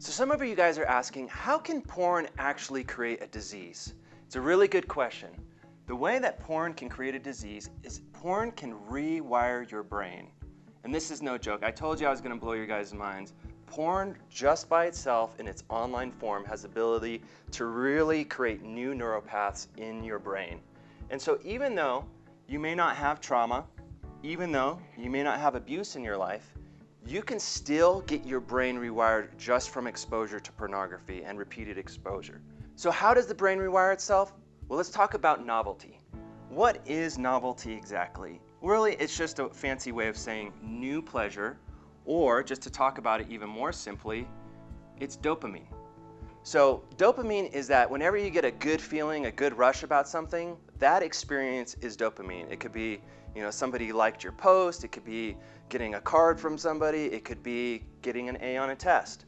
So some of you guys are asking, how can porn actually create a disease? It's a really good question. The way that porn can create a disease is porn can rewire your brain. And this is no joke. I told you I was going to blow your guys' minds. Porn, just by itself in its online form, has the ability to really create new neuropaths in your brain. And so even though you may not have trauma, even though you may not have abuse in your life, you can still get your brain rewired just from exposure to pornography and repeated exposure. So how does the brain rewire itself? Well, let's talk about novelty. What is novelty exactly? Really, it's just a fancy way of saying new pleasure, or just to talk about it even more simply, it's dopamine. So dopamine is that whenever you get a good feeling, a good rush about something, that experience is dopamine. It could be, somebody liked your post, it could be getting a card from somebody, it could be getting an A on a test.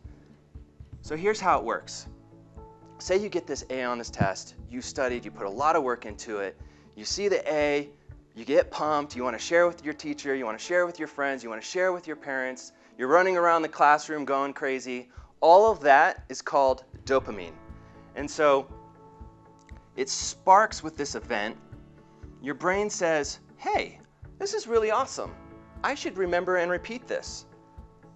So here's how it works. Say you get this A on this test, you studied, you put a lot of work into it, you see the A, you get pumped, you want to share with your teacher, you want to share with your friends, you want to share with your parents, you're running around the classroom going crazy. All of that is called dopamine. And so it sparks with this event. Your brain says, hey, this is really awesome. I should remember and repeat this.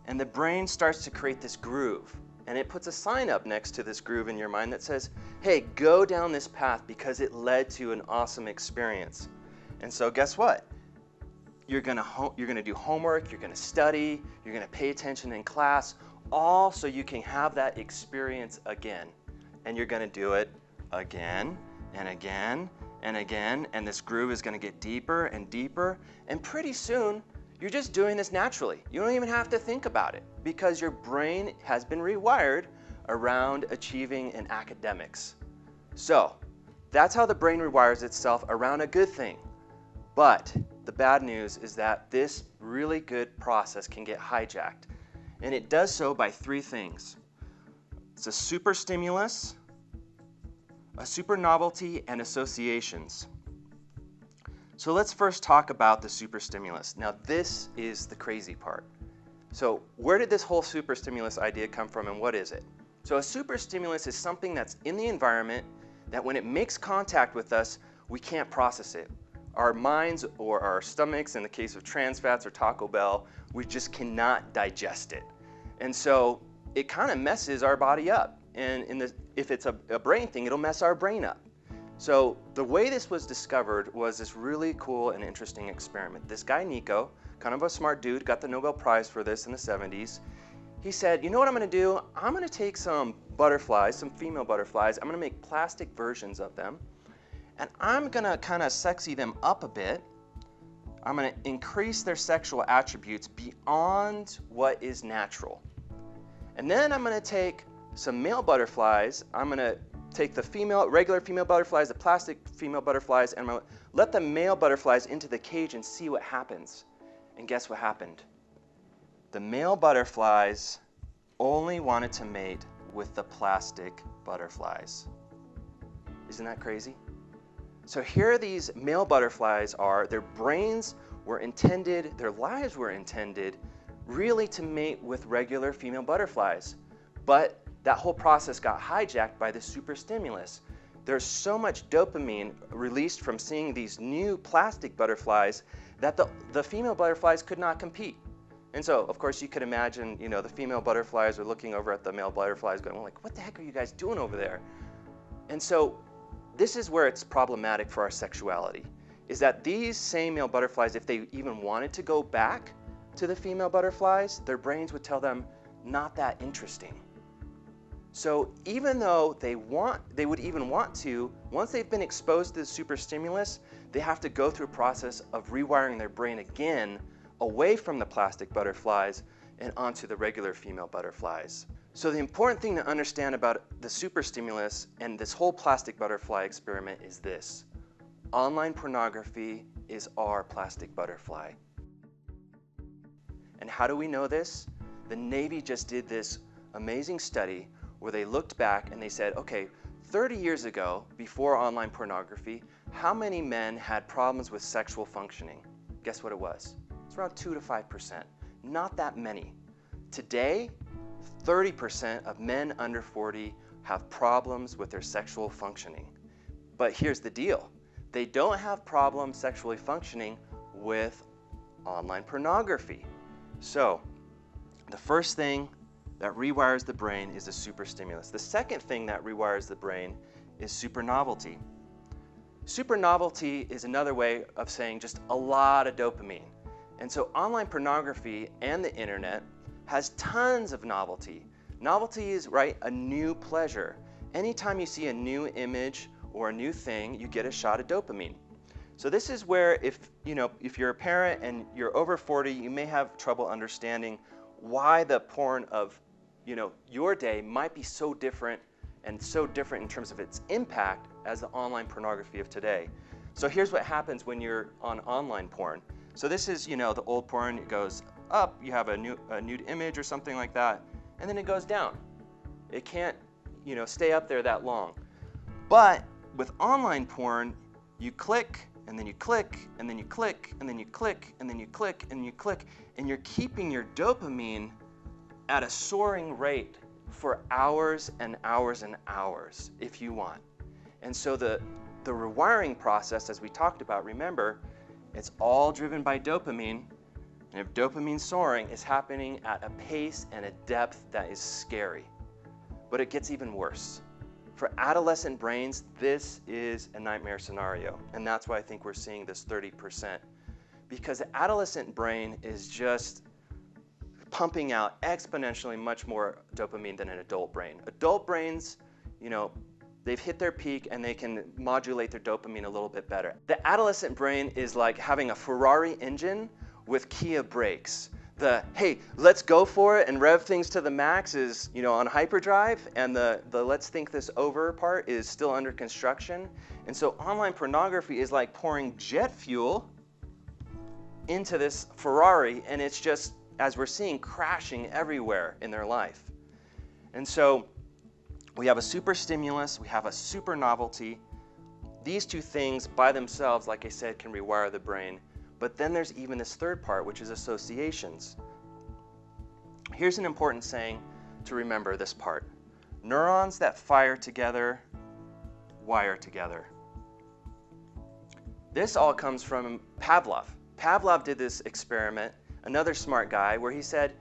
And the brain starts to create this groove. And it puts a sign up next to this groove in your mind that says, hey, go down this path because it led to an awesome experience. And so guess what? You're gonna do homework, you're gonna study, you're gonna pay attention in class, all so you can have that experience again. And you're gonna do it again and again and again, and this groove is gonna get deeper and deeper, and pretty soon, you're just doing this naturally. You don't even have to think about it because your brain has been rewired around achieving in academics. So that's how the brain rewires itself around a good thing. But the bad news is that this really good process can get hijacked. And it does so by three things. It's a super stimulus, a super novelty, and associations. So let's first talk about the super stimulus. Now this is the crazy part. So where did this whole super stimulus idea come from and what is it? So a super stimulus is something that's in the environment that when it makes contact with us, we can't process it. Our minds or our stomachs, in the case of trans fats or Taco Bell, we just cannot digest it. And so it kind of messes our body up. And if it's a brain thing, it'll mess our brain up. So the way this was discovered was this really cool and interesting experiment. This guy, Nico, kind of a smart dude, got the Nobel Prize for this in the 70s. He said, you know what I'm going to do? I'm going to take some butterflies, some female butterflies. I'm going to make plastic versions of them. And I'm going to kind of sexy them up a bit. I'm going to increase their sexual attributes beyond what is natural. And then I'm going to take some male butterflies. I'm going to take the regular female butterflies, the plastic female butterflies, and I'm going to let the male butterflies into the cage and see what happens. And guess what happened? The male butterflies only wanted to mate with the plastic butterflies. Isn't that crazy? So here these male butterflies are, their brains were intended, their lives were intended really to mate with regular female butterflies. But that whole process got hijacked by the super stimulus. There's so much dopamine released from seeing these new plastic butterflies that the female butterflies could not compete. And so, of course, you could imagine, the female butterflies are looking over at the male butterflies going, well, like, what the heck are you guys doing over there? And so this is where it's problematic for our sexuality, is that these same male butterflies, if they even wanted to go back to the female butterflies, their brains would tell them, not that interesting. So even though they would even want to, once they've been exposed to the super stimulus, they have to go through a process of rewiring their brain again away from the plastic butterflies and onto the regular female butterflies. So the important thing to understand about the super stimulus and this whole plastic butterfly experiment is this. Online pornography is our plastic butterfly. And how do we know this? The Navy just did this amazing study where they looked back and they said, okay, 30 years ago, before online pornography, how many men had problems with sexual functioning? Guess what it was? It's around 2 to 5%. Not that many. Today, 30% of men under 40 have problems with their sexual functioning. But here's the deal. They don't have problems sexually functioning with online pornography. So the first thing that rewires the brain is a super stimulus. The second thing that rewires the brain is super novelty. Super novelty is another way of saying just a lot of dopamine. And so online pornography and the internet has tons of novelty. Novelty is, right, a new pleasure. Anytime you see a new image or a new thing, you get a shot of dopamine. So this is where if you're a parent and you're over 40, you may have trouble understanding why the porn of your day might be so different in terms of its impact as the online pornography of today. So here's what happens when you're on online porn. So this is, the old porn. It goes up, you have a nude image or something like that, and then it goes down. It can't, stay up there that long. But with online porn, you click, and then you click, and then you click, and then you click, and then you click, and you click, and you're keeping your dopamine at a soaring rate for hours and hours and hours if you want. And so the rewiring process, as we talked about, remember, it's all driven by dopamine. And if dopamine's soaring, it's happening at a pace and a depth that is scary. But it gets even worse. For adolescent brains, this is a nightmare scenario. And that's why I think we're seeing this 30%. Because the adolescent brain is just pumping out exponentially much more dopamine than an adult brain. Adult brains, they've hit their peak and they can modulate their dopamine a little bit better. The adolescent brain is like having a Ferrari engine with Kia brakes. The, hey, let's go for it and rev things to the max is, on hyperdrive, and the let's think this over part is still under construction. And so online pornography is like pouring jet fuel into this Ferrari, and it's just, as we're seeing, crashing everywhere in their life. And so we have a super stimulus, we have a super novelty. These two things by themselves, like I said, can rewire the brain. But then there's even this third part, which is associations. Here's an important saying to remember this part. Neurons that fire together, wire together. This all comes from Pavlov. Pavlov did this experiment, another smart guy, where he said,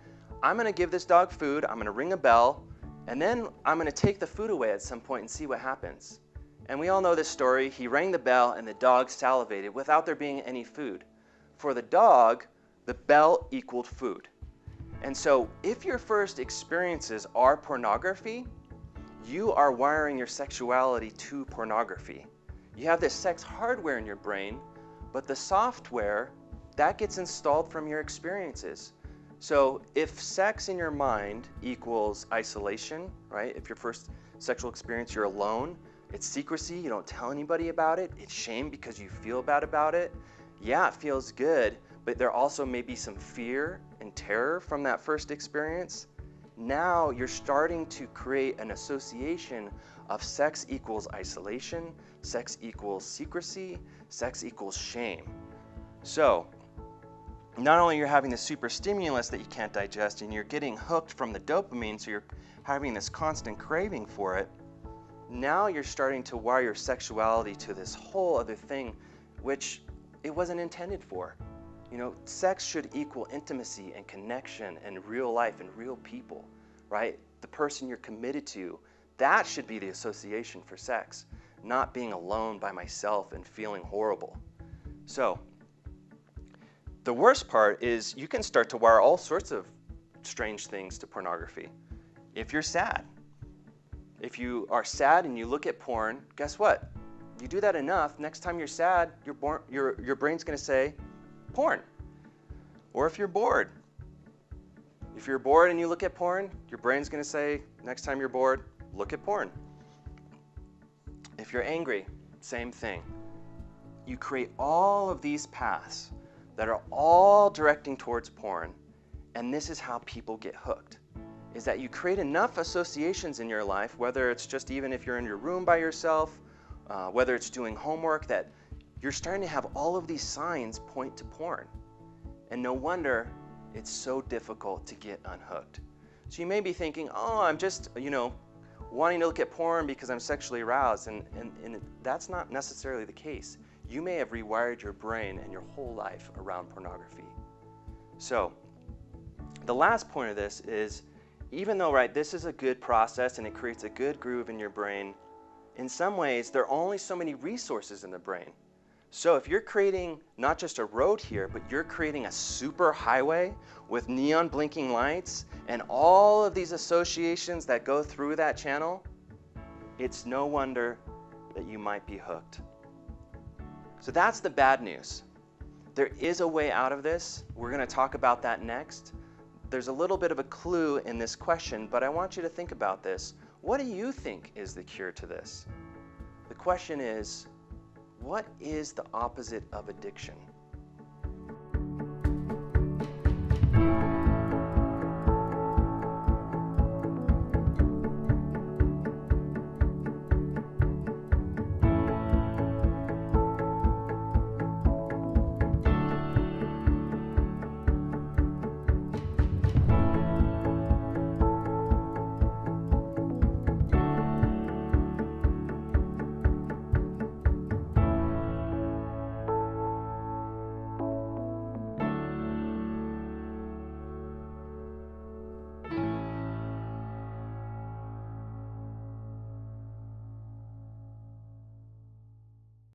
I'm going to give this dog food, I'm going to ring a bell, and then I'm going to take the food away at some point and see what happens. And we all know this story. He rang the bell and the dog salivated without there being any food. For the dog, the bell equaled food. And so if your first experiences are pornography, you are wiring your sexuality to pornography. You have this sex hardware in your brain, but the software, that gets installed from your experiences. So if sex in your mind equals isolation, right? If your first sexual experience, you're alone, it's secrecy, you don't tell anybody about it, it's shame because you feel bad about it. Yeah, it feels good, but there also may be some fear and terror from that first experience. Now you're starting to create an association of sex equals isolation, sex equals secrecy, sex equals shame. So not only you're having the super stimulus that you can't digest and you're getting hooked from the dopamine, so you're having this constant craving for it, now you're starting to wire your sexuality to this whole other thing, which it wasn't intended for. Sex should equal intimacy and connection and real life and real people, right? The person you're committed to, that should be the association for sex, not being alone by myself and feeling horrible. So the worst part is you can start to wire all sorts of strange things to pornography. If you're sad, if you are sad and you look at porn, guess what? You do that enough, next time you're sad, your brain's going to say, porn. Or if you're bored. If you're bored and you look at porn, your brain's going to say, next time you're bored, look at porn. If you're angry, same thing. You create all of these paths that are all directing towards porn, and this is how people get hooked. Is that you create enough associations in your life, whether it's just even if you're in your room by yourself, whether it's doing homework, that you're starting to have all of these signs point to porn. And no wonder it's so difficult to get unhooked. So you may be thinking, oh, I'm just, wanting to look at porn because I'm sexually aroused, and that's not necessarily the case. You may have rewired your brain and your whole life around pornography. So the last point of this is, even though, right, this is a good process and it creates a good groove in your brain, in some ways there are only so many resources in the brain. So if you're creating not just a road here, but you're creating a super highway with neon blinking lights and all of these associations that go through that channel, it's no wonder that you might be hooked. So that's the bad news. There is a way out of this. We're going to talk about that next. There's a little bit of a clue in this question, but I want you to think about this. What do you think is the cure to this? The question is, what is the opposite of addiction?